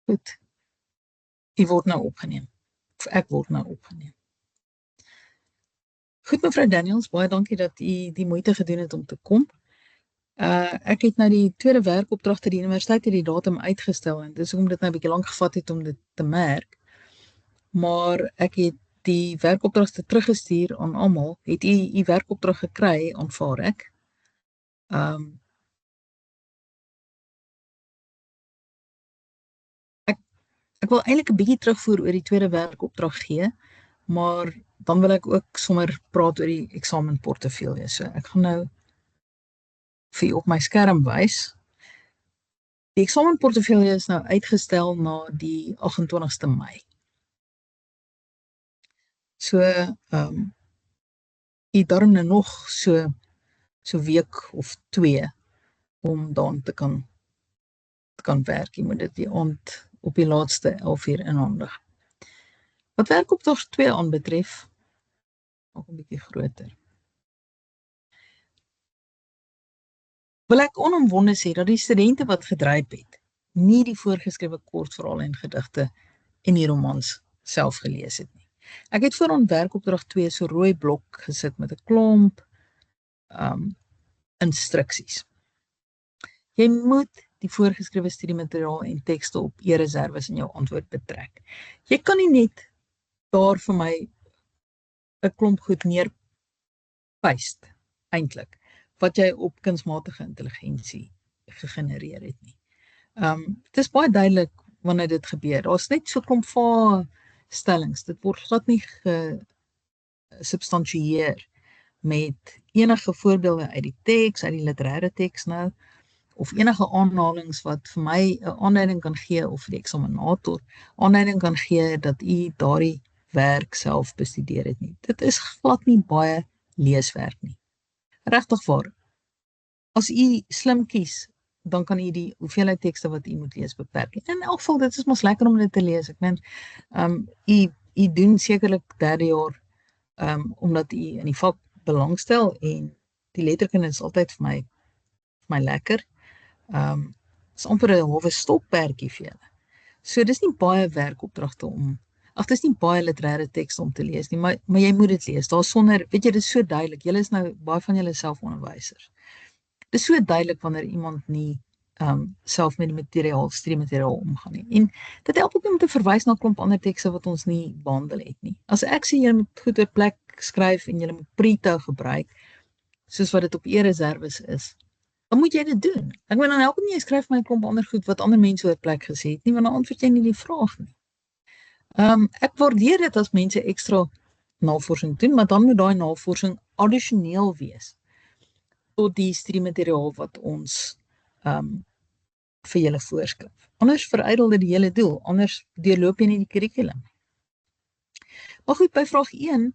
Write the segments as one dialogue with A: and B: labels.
A: Goed, u word nou opgeneem. Of ek word nou opgeneem. Goed, mevrou Daniels, baie dankie dat u die moeite gedoen het om te kom. Ek het nou die tweede werkopdrag te die universiteit het die datum uitgestel en dis hoekom dit nou 'n bietjie lank gevat het om dit te merk. Maar ek het die werkopdragte teruggestuur aan almal. Het u werkopdrag gekry, aanvaar ek? Ek wil eintlik 'n bietjie terugvoer oor die tweede werkopdrag gee, maar dan wil ek ook sommer praat oor die eksamenportefeulje. So ek gaan nou vir u op my skerm wys. Die eksamenportefeulje is nou uitgestel na die 28ste Mei. So, u darm nou nog so week of 2 om dan te kan werk. Jy moet dit die aand op die laaste 11 uur inhandig. Wat werkopdrag 2 aanbetref, nog 'n bietjie groter. Wil ek onomwonde sê dat die studente wat gedryf het, nie die voorgeskrewe kortverhale en gedigte en die romans self gelees het nie. Ek het vooraan werkopdrag 2 so rooi blok gesit met 'n klomp instruksies. Jy moet die voorgeskrewe studiemateriaal en tekste op e-reserves in jou antwoord betrek. Jy kan nie net daar vir my 'n klomp goed neerpaste, eintlik, wat jy op kunsmatige intelligensie gegenereer het nie. Dit is baie duidelik wanneer dit gebeur. Daar's net so 'n klomp stellings. Dit word glad nie gesubstansiëer met enige voorbeelde uit die teks, uit die literêre teks nou, of enige aanhalings wat vir my 'n aanduiding kan gee, of die eksaminator aanduiding kan gee dat u daardie werk self bestudeer het nie. Dit is glad nie baie leeswerk nie. Regtig waar. As u slim kies, dan kan u die hoeveelheid tekste wat u moet lees beperk. In elk geval, dit is mos lekker om dit te lees. Ek meen, u doen sekerlik derde jaar omdat u in die vak belangstel en die letterkunde is altyd vir my lekker. Is amper 'n halwe stokperdjie vir julle. So dis nie baie werkopdragte dis nie baie literêre tekste om te lees nie, maar jy moet dit lees. Daar sonder, weet jy, dit is so duidelik. Julle is nou baie van julle selfonderwysers. Dit is so duidelik wanneer iemand nie self met die studiemateriaal omgaan nie. En dit help ook om te verwys na 'n klomp ander tekste wat ons nie behandel het nie. As ek sê julle moet goed op plek skryf en julle moet Preto gebruik, soos wat dit op e-reserves is, dan moet jy dit doen. Ek meen, dan help nie jy skryf my 'n klomp ander goed wat ander mense oor plek gesê het nie, want dan antwoord jy nie die vraag nie. Ek waardeer dit as mense ekstra navorsing doen, maar dan moet daai navorsing addisioneel wees tot die studiemateriaal wat ons vir julle voorskryf. Anders verydel dit die hele doel, anders deurloop jy nie die kurrikulum. Maar goed, by vraag 1,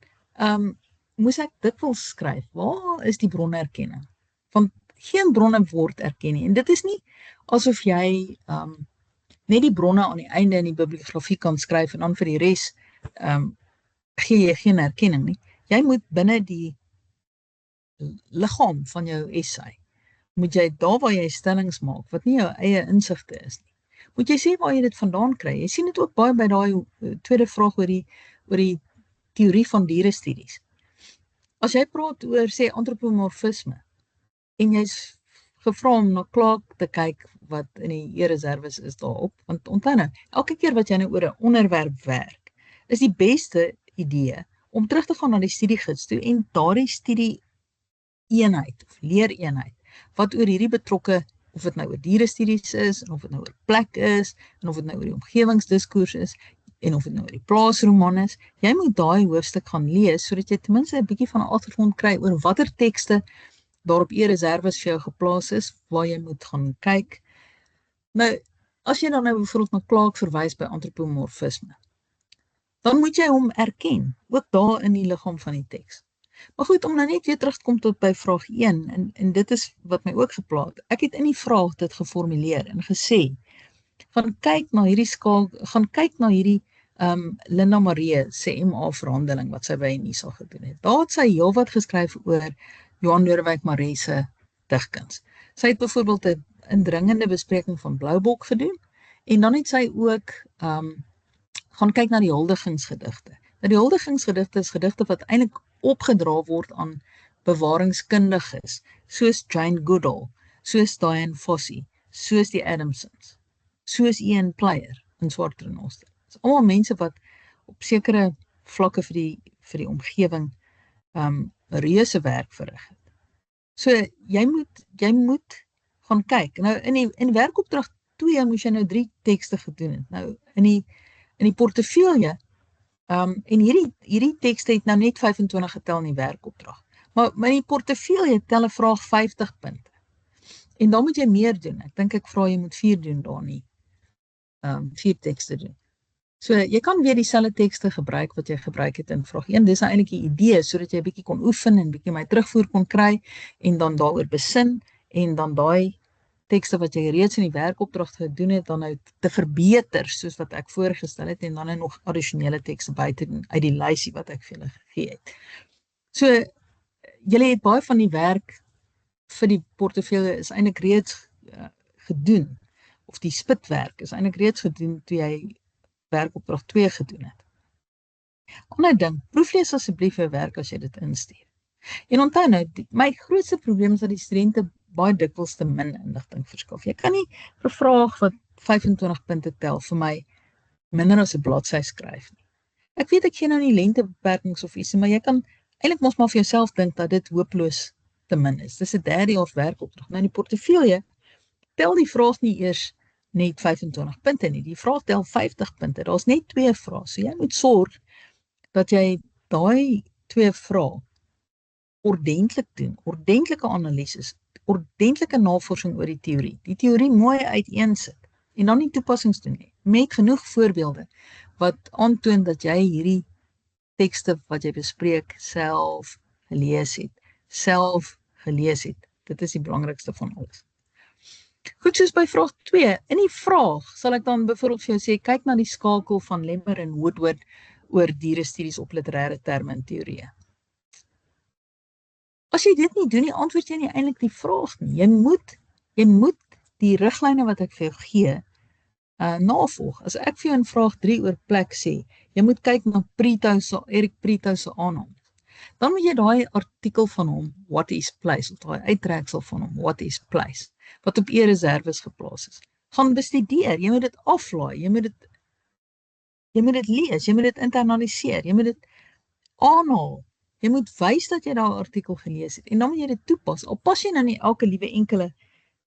A: moes ek dikwels skryf, waar is die bronerkenning? Want geen bronne word erken nie, en dit is nie asof jy net die bronne aan die einde in die bibliografie kan skryf en dan vir die res gee jy geen erkenning nie. Jy moet binne die liggaam van jou essay, moet jy daar waar jy stellings maak, wat nie jou eie insigte is nie, moet jy sê waar jy dit vandaan kry. Jy sien dit ook baie by daai tweede vraag oor die teorie van dierestudies. As jy praat oor, sê, antropomorfisme, en jy's gevra om na Clarke te kyk wat in die e-reserves is daarop, want onthou nou, elke keer wat jy nou oor 'n onderwerp werk, is die beste idee om terug te gaan na die studiegids toe en daardie studie-eenheid of leereenheid wat oor hierdie betrokke, of dit nou oor dierestudies is, en of dit nou oor plek is, en of dit nou oor die omgewingsdiskours is, en of dit nou oor die plaasroman is, jy moet daai hoofstuk gaan lees, sodat jy ten minste 'n bietjie van 'n agtergrond kry oor watter tekste daar op e-reserves vir jou geplaas is, waar jy moet gaan kyk. Nou, as jy dan nou bijvoorbeeld na Clarke verwys by antropomorfisme, dan moet jy hom erken, ook daar in die liggaam van die teks. Maar goed, om nou net weer terug te kom tot by vraag 1, en dit is wat my ook gepla het. Ek het in die vraag dit geformuleer en gesê, gaan kyk na hierdie Linda Maree se MA verhandeling wat sy by Unisa gedoen het. Daar het sy heel wat geskryf oor Johan Lodewijk Maree se digkuns. Sy het byvoorbeeld 'n indringende bespreking van Bloubok gedoen En dan het sy ook gaan kyk na die huldigingsgedigte. Nou die huldigingsgedigte is gedigte wat eintlik opgedra word aan bewaringskundiges, soos Jane Goodall, soos Diane Fossey, soos die Adamsons, soos Ian Player in Swart Renoster. Dit is almal mense wat op sekere vlakke vir die omgewing reuse werk verrig het. So jy moet gaan kyk. Nou in werkopdrag 2 moes jy nou 3 tekste gedoen het. Nou in die portefeulje en hierdie tekste het nou net 25 getel in die werkopdrag. Maar in die portefeulje tel 'n vraag 50 punte. En dan moet jy meer doen. Ek dink ek vra jy moet 4 doen daar nie. 4 tekste doen. So jy kan weer dieselfde tekste gebruik wat jy gebruik het in vraag 1. Dis nou eintlik die idee sodat jy 'n bietjie kon oefen en bietjie my terugvoer kon kry en dan daaroor besin en dan daai tekste wat jy reeds in die werkopdrag gedoen het dan nou te verbeter soos wat ek voorgestel het en dan nou nog addisionele tekste by te doen uit die lysie wat ek vir julle gegee het. So julle het baie van die werk vir die portefeulje is eintlik reeds gedoen of die spitwerk is eintlik reeds gedoen toe jy werkopdrag 2 gedoen het. Ander ding, proeflees asseblief jou werk as jy dit instuur. En onthou nou, my grootste probleem is dat die studente baie dikwels te min inligting verskaf. Jy kan nie vir 'n vraag wat 25 punte tel vir my minder as 'n bladsy skryf nie. Ek weet ek gee nou nie lentebeperkings of iets, maar jy kan eintlik mos maar vir jouself dink dat dit hopeloos te min is. Dis 'n derdejaars werkopdrag. Nou in die portefeulje tel die vraag nie eers net 25 punte nie. Die vraag tel 50 punte. Daar's net 2 vrae. So jy moet sorg dat jy daai 2 vrae ordentlik doen, ordentlike analises, ordentlike navorsing oor die teorie mooi uiteensit en dan nie toepassings doen nie, met genoeg voorbeelde wat aantoon dat jy hierdie tekste wat jy bespreek self gelees het. Dit is die belangrikste van alles. Goed, soos by vraag 2, in die vraag sal ek dan byvoorbeeld vir jou sê, kyk na die skakel van Lemmer en Woodward oor dierestudies op literêre terme en teorieë. As jy dit nie doen nie, antwoord jy nie eintlik die vraag nie. Jy moet die riglyne wat ek vir jou gee, navolg. As ek vir jou in vraag 3 oor plek sê, jy moet kyk na Erik Priethow se aanhaling. Dan moet jy daai artikel van hom, What is Place, of daai uittreksel van hom, What is Place, wat op e-reserves geplaas is, gaan bestudeer. Jy moet dit aflaai, jy moet dit lees, jy moet dit internaliseer, jy moet dit aanhaal. Jy moet wys dat jy daai artikel gelees het en dan moet jy dit toepas. Al pas jy nou nie elke liewe enkele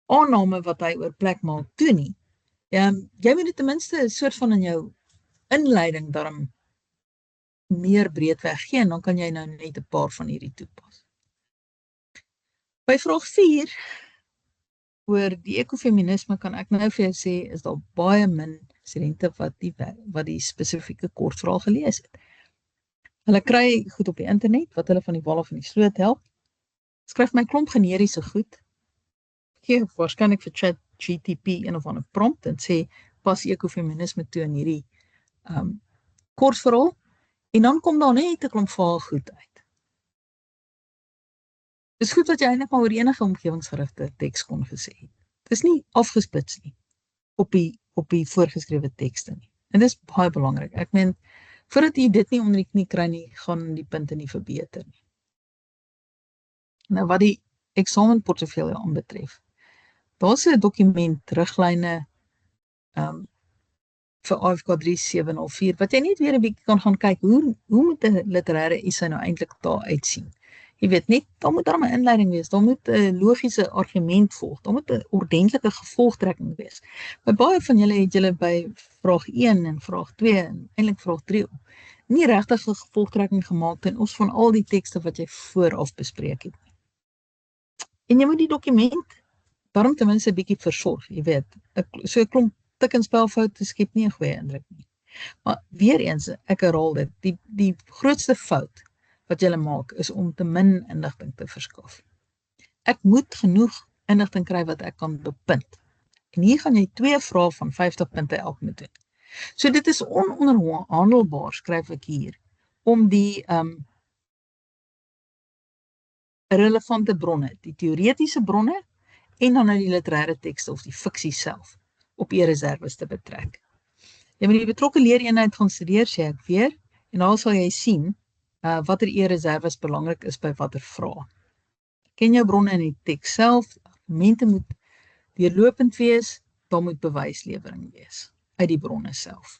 A: aanname wat hy oor plek maak toe nie. Jy moet dit ten minste 'n soort van in jou inleiding daarom meer breedweg gee en dan kan jy nou net 'n paar van hierdie toepas. By vraag 4 oor die ekofeminisme kan ek nou vir jou sê is daar baie min studente wat die spesifieke kortverhaal gelees het. Hulle kry goed op die internet wat hulle van die wal af in die sloot help. Skryf my klomp generiese goed. Gee waarskynlik vir ChatGPT een of ander prompt en sê pas ekofeminisme toe in hierdie kortverhaal en dan kom daar net 'n klomp vaal goed uit. Dis goed wat jy eintlik maar oor enige omgewingsgerigte teks kon gesê het. Dis nie afgesplits nie op die voorgeskrewe tekste nie. En dis baie belangrik. Ek meen voordat jy dit nie onder die knie kry nie, gaan die punte nie verbeter nie. Nou wat die eksamenportefeulje aanbetref, daar's 'n dokument riglyne vir AFK 3704 wat jy net weer 'n bietjie kan gaan kyk hoe moet 'n literêre essay nou eintlik daar uitsien. Jy weet net, daar moet daar 'n inleiding wees, daar moet 'n logiese argument volg, daar moet 'n ordentlike gevolgtrekking wees. By baie van julle het julle by vraag 1 en vraag 2 en eintlik vraag 3 nie regtig 'n gevolgtrekking gemaak ten opsigte van al die tekste wat jy vooraf bespreek het. En jy moet die dokument daarom ten minste 'n bietjie versorg, jy weet. So 'n klomp tik en spelfoute skep nie 'n goeie indruk nie. Maar weer eens, ek herhaal dit, die grootste fout wat julle maak is om te min inligting te verskaf. Ek moet genoeg inligting kry wat ek kan bepunt. En hier gaan jy 2 vrae van 50 punte elk moet doen. So dit is ononderhandelbaar, skryf ek hier, om die relevante bronne, die teoretiese bronne en dan nou die literêre tekste of die fiksie self op e-reserves te betrek. Jy moet die betrokke leereenheid gaan studeer, sê ek weer, en daar sal jy sien watter e-reserves belangrik is by watter vrae. Ken jou bronne in die teks self, argumente moet deurlopend wees, daar moet bewyslewering wees uit die bronne self.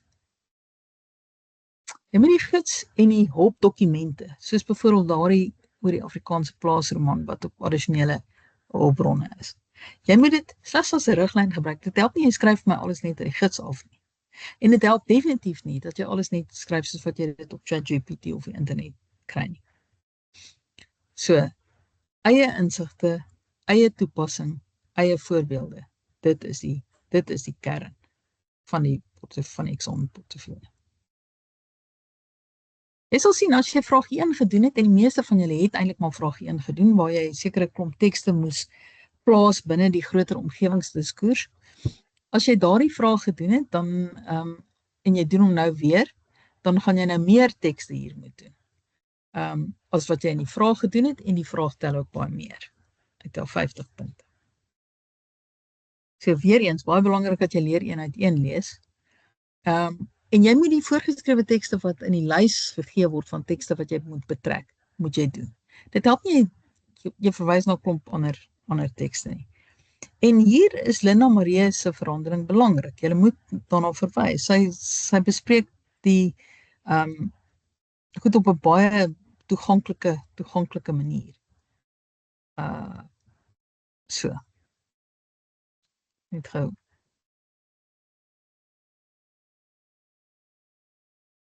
A: Jy moet die gids en die hulpdokumente, soos byvoorbeeld daardie oor die Afrikaanse plaasroman wat op addisionele hulpbronne is. Jy moet dit slegs as 'n riglyn gebruik. Dit help nie jy skryf my alles net uit die gids af nie. En dit help definitief nie dat jy alles net skryf soos wat jy dit op ChatGPT of die internet kry nie. So, eie insigte, eie toepassing, eie voorbeelde. Dit is die kern van die eksamenportefeulje. Jy sal sien, as jy vraag 1 gedoen het, en die meeste van julle het eintlik maar vraag 1 gedoen, waar jy sekere klomp tekste moes plaas binne die groter omgewingsdiskoers. As jy daardie vraag gedoen het, dan, en jy doen hom nou weer, dan gaan jy nou meer tekste hier moet doen. As wat jy in die vraag gedoen het, en die vraag tel ook baie meer. Hy tel 50 punte. So weer eens, baie belangrik dat jy leereenheid 1 lees. En jy moet die voorgeskrewe tekste wat in die lys gegee word van tekste wat jy moet betrek, moet jy doen. Dit help nie, jy verwys na 'n klomp ander tekste nie. En hier is Linda Maree se verandering belangrik. Jy moet daarna verwys. Sy bespreek die goed op 'n baie toeganklike manier. So. Net gou.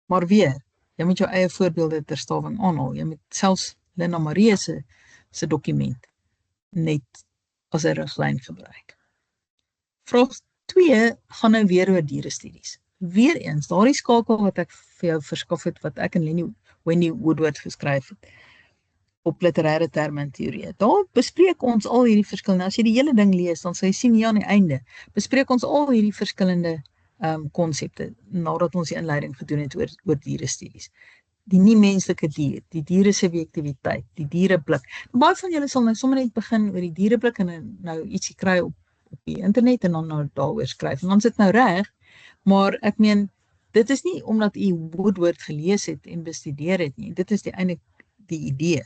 A: Maar weer, jy moet jou eie voorbeelde ter staving aanhaal. Jy moet selfs Linda Maree se dokument net as 'n riglyn gebruik. Vraag 2 gaan nou weer oor dierestudies. Weereens, daardie skakel wat ek vir jou verskaf het, wat ek en Wendy Woodward geskryf het, op literêre terme en teorie. Daar bespreek ons al hierdie verskillende, as jy die hele ding lees, dan sal jy sien hier aan die einde, bespreek ons al hierdie verskillende konsepte, nadat ons die inleiding gedoen het oor dierestudies. Die nie-menslike dier, die dieresubjektiwiteit, die diereblik. Baie van julle sal nou sommer net begin oor die diereblik en nou ietsie kry op die internet en dan nou daaroor skryf. En dan is dit nou reg, maar ek meen, dit is nie omdat u Woodward gelees het en bestudeer het nie. Dit is eintlik die idee.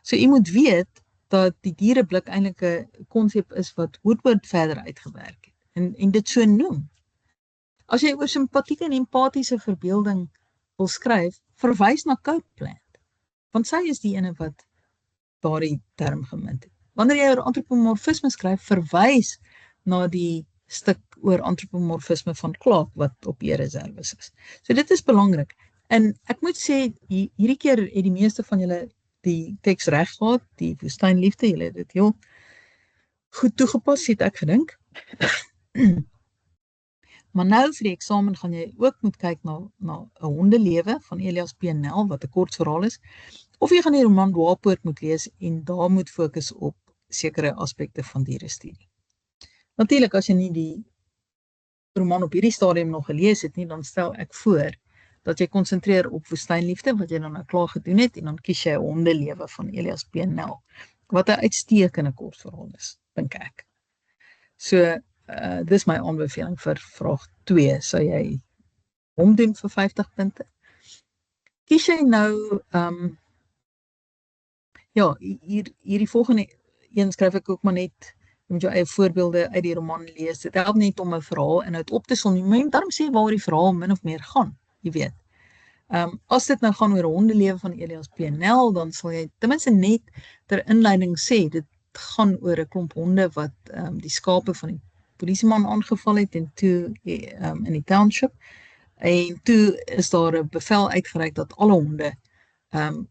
A: So u moet weet dat die diereblik eintlik 'n konsep is wat Woodward verder uitgewerk het en dit so noem. As jy oor simpatieke en empatiese verbeelding wil skryf, verwys na Copeland, want sy is die ene wat daardie term gemint het. Wanneer jy oor antropomorfisme skryf, verwys na die stuk oor antropomorfisme van Clark, wat op e-reserves is. So dit is belangrik. En ek moet sê, hierdie keer het die meeste van julle die teks reg gehad, die woestynliefde, julle het dit heel goed toegepas, het ek gedink. Maar nou vir die eksamen gaan jy ook moet kyk na 'n hondelewe van Elias P. Nel, wat 'n kort verhaal is, of jy gaan die roman Dwaalpoort moet lees en daar moet fokus op sekere aspekte van dierestudie. Natuurlik, as jy nie die roman op hierdie stadium nog gelees het nie, dan stel ek voor dat jy konsentreer op woestynliefde, wat jy dan nou klaar gedoen het, en dan kies jy 'n hondelewe van Elias P. Nel, wat 'n uitstekende kort verhaal is, dink ek. So, dis my aanbeveling vir vraag 2, sou jy hom doen vir 50 punte. Kies jy nou, hierdie volgende een skryf ek ook maar net, jy moet jou eie voorbeelde uit die roman lees. Dit help net om 'n verhaal inhoud op te som. Jy moet daarom sê waaroor die verhaal min of meer gaan, jy weet. As dit nou gaan oor 'n hondelewe van Elias P. Nel, dan sal jy ten minste net ter inleiding sê, dit gaan oor 'n klomp honde wat die skape van die polisieman aangeval het en toe in die township. En toe is daar 'n bevel uitgereik dat alle honde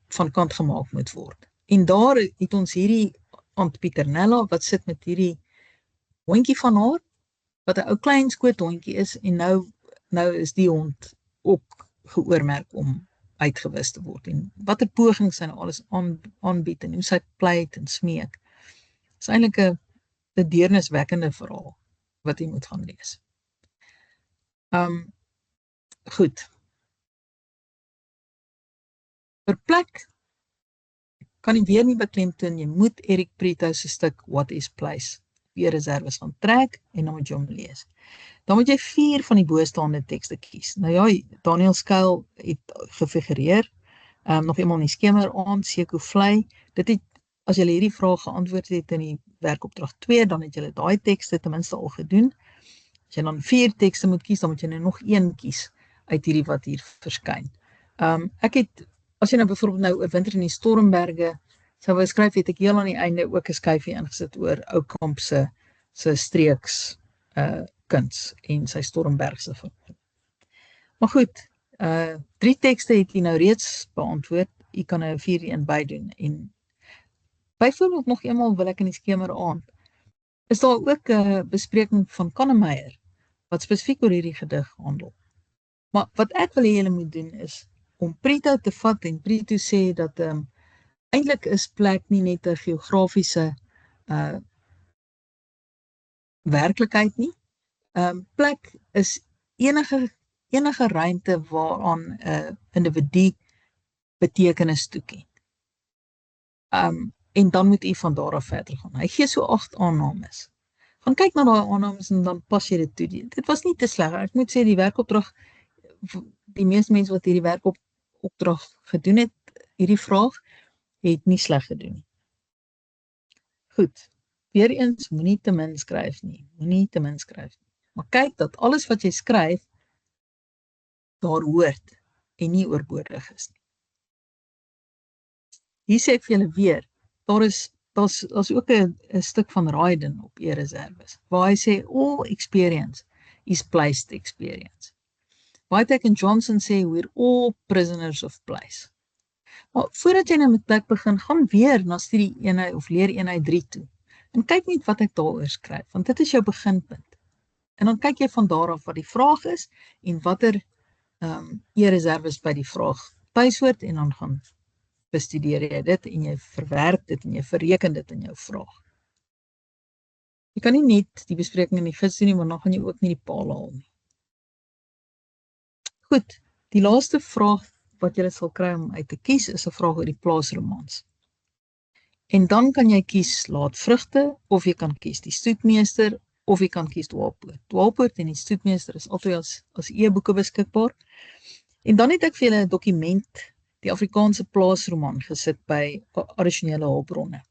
A: van kant gemaak moet word. En daar het ons hierdie Aunt Pieternella wat sit met hierdie hondjie van haar, wat 'n ou klein skoothondjie is, en nou is die hond ook geoormerk om uitgewis te word. En watter pogings sy nou alles aanbied en hoe sy pleit en smeek. Is eintlik 'n deerniswekkende verhaal wat jy moet gaan lees. Goed. Per plek kan jy weer nie beklemtoon, jy moet Eric Prieto se stuk What is Place e-reserves gaan trek en dan moet jy hom lees. Dan moet jy 4 van die boestaande tekste kies. Nou ja, Daniel Skuil het gefigureer, nog eenmal in die skemer aand, Seko Vlei. Dit het, as jy hierdie vraag geantwoord het in die werkopdrag 2, dan het jy daai tekste ten minste al gedoen. As jy dan 4 tekste moet kies, dan moet jy nou nog 1 kies uit hierdie wat hier verskyn. Ek het, as jy nou byvoorbeeld nou 'n winter in die Stormberge sou wou skryf, het ek heel aan die einde ook 'n skyfie ingesit oor Oukamp se streeks kuns en sy Stormbergse verhaal. Maar goed, 3 tekste het jy nou reeds beantwoord. Jy kan 'n 4-1 bydoen. En byvoorbeeld nog eenmal wil ek in die skemer aand, is daar ook 'n bespreking van Kannemeyer wat spesifiek oor hierdie gedig handel. Maar wat ek wil hê julle moet doen is om Prito te vat en Prito sê dat eintlik is plek nie net 'n geografiese werklikheid nie. Plek is enige ruimte waaraan 'n individu betekenis toeken. En dan moet u van daar af verder gaan. Hy gee so 8 aannames. Gaan kyk na daai aannames en dan pas jy dit toe. Dit was nie te sleg. Ek moet sê die werkopdrag, die meeste mense wat hierdie werkopdrag gedoen het, hierdie vraag, het nie sleg gedoen nie. Goed. Weereens, moenie te min skryf nie. Moenie te min skryf nie. Maar kyk dat alles wat jy skryf daar hoort en nie oorbodig is nie. Hier sê ek vir julle weer, daar's ook 'n stuk van Raiden op e-reserves, waar hy sê, all experience is placed experience. Whitehead en Johnson sê, we're all prisoners of place. Maar voordat jy nou met plek begin, gaan weer na studie eenheid of leer eenheid 3 toe, en kyk net wat ek daaroor skryf, want dit is jou beginpunt. En dan kyk jy van daar af wat die vraag is, en watter e-reserves by die vraag tuishoort, en dan gaan bestudeer jy dit, en jy verwerk dit, en jy verreken dit in jou vraag. Jy kan nie net die bespreking in die gids doen nie, maar dan gaan jy ook nie die paal haal nie. Goed, die laaste vraag wat jy sal kry om uit te kies, is 'n vraag oor die plaasromans. En dan kan jy kies Laatvrugte, of jy kan kies Die Stoetmeester, of jy kan kies Dwaalpoort. Dwaalpoort en Die Stoetmeester is altyd as e-boeke beskikbaar. En dan het ek vir julle 'n dokument, die Afrikaanse plaasroman, gesit by addisionele hulpbronne.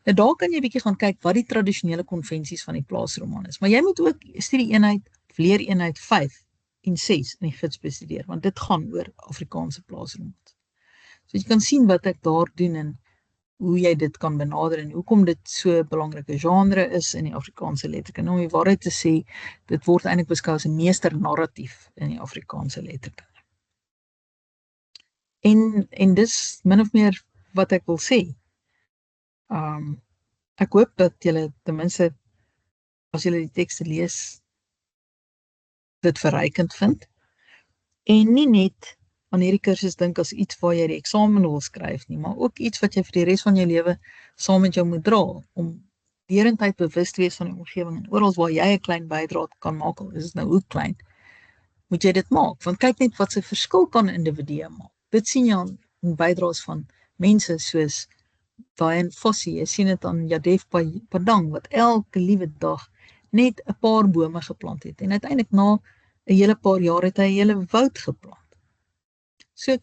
A: Nou daar kan jy bietjie gaan kyk wat die tradisionele konvensies van die plaasroman is. Maar jy moet ook studie eenheid, of leer eenheid 5 en 6 in die gids bestudeer, want dit gaan oor Afrikaanse plaasromans. So jy kan sien wat ek daar doen en hoe jy dit kan benader en hoekom dit so 'n belangrike genre is in die Afrikaanse letterkunde. En om die waarheid te sê, dit word eintlik beskou as 'n meesternarratief in die Afrikaanse letterkunde. En dis min of meer wat ek wil sê. Ek hoop dat julle ten minste, as julle die tekste lees, dit verrykend vind. En nie net aan hierdie kursus dink as iets waar jy die eksamen wil skryf nie, maar ook iets wat jy vir die res van jou lewe saam met jou moet dra, om derentyd bewus te wees van die omgewing, en oral waar jy 'n klein bydrae kan maak, al is dit nou hoe klein, moet jy dit maak, want kyk net wat se verskil kan individue maak. Dit sien jy aan bydraes van mense soos Dian Fossey, jy sien dit aan Yadef Padang, wat elke liewe dag net 'n paar bome geplant het, en uiteindelik na 'n hele paar jaar het hy 'n hele woud geplant. So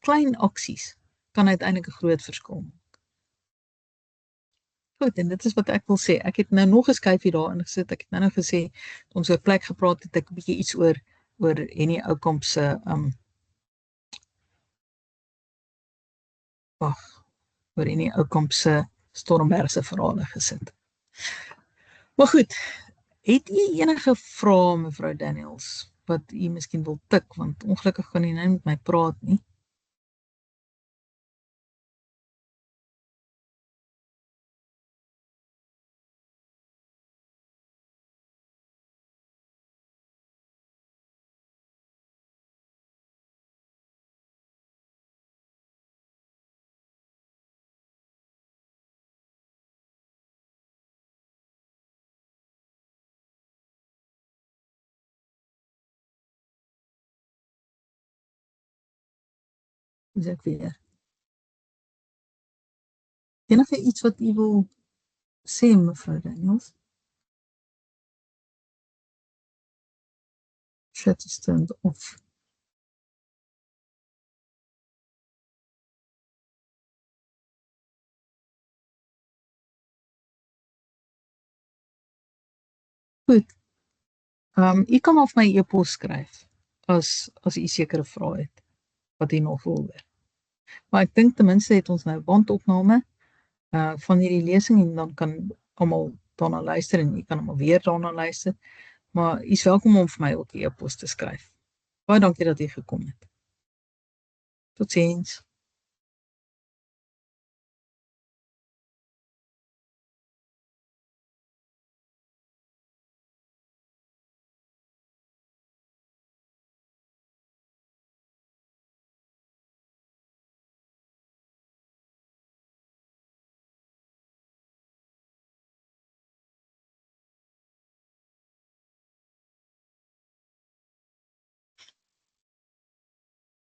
A: klein aksies kan uiteindelik 'n groot verskil maak. Goed, en dit is wat ek wil sê. Ek het nou nog 'n skyfie daar ingesit. Ek het nou gesê, ons oor plek gepraat het, ek 'n bietjie iets oor Henny Oukamp se oor Henny Oukamp se Stormbergse verhale gesit. Maar goed, het u enige vrae, mevrou Daniels, wat u miskien wil tik, want ongelukkig kan u nou met my praat nie. Dis ek weer. Enige iets wat u wil Sê mevrou Daniels. Chat is turned off. Goed. U kan of my e-pos skryf as u sekere vrae het wat u nog wil hoor. Maar ek dink ten minste het ons nou bandopname van hierdie lesing en dan kan almal daarna luister en u kan almal weer daarna luister. Maar u is welkom om vir my ook 'n e-pos te skryf. Baie dankie dat u gekom het. Totsiens.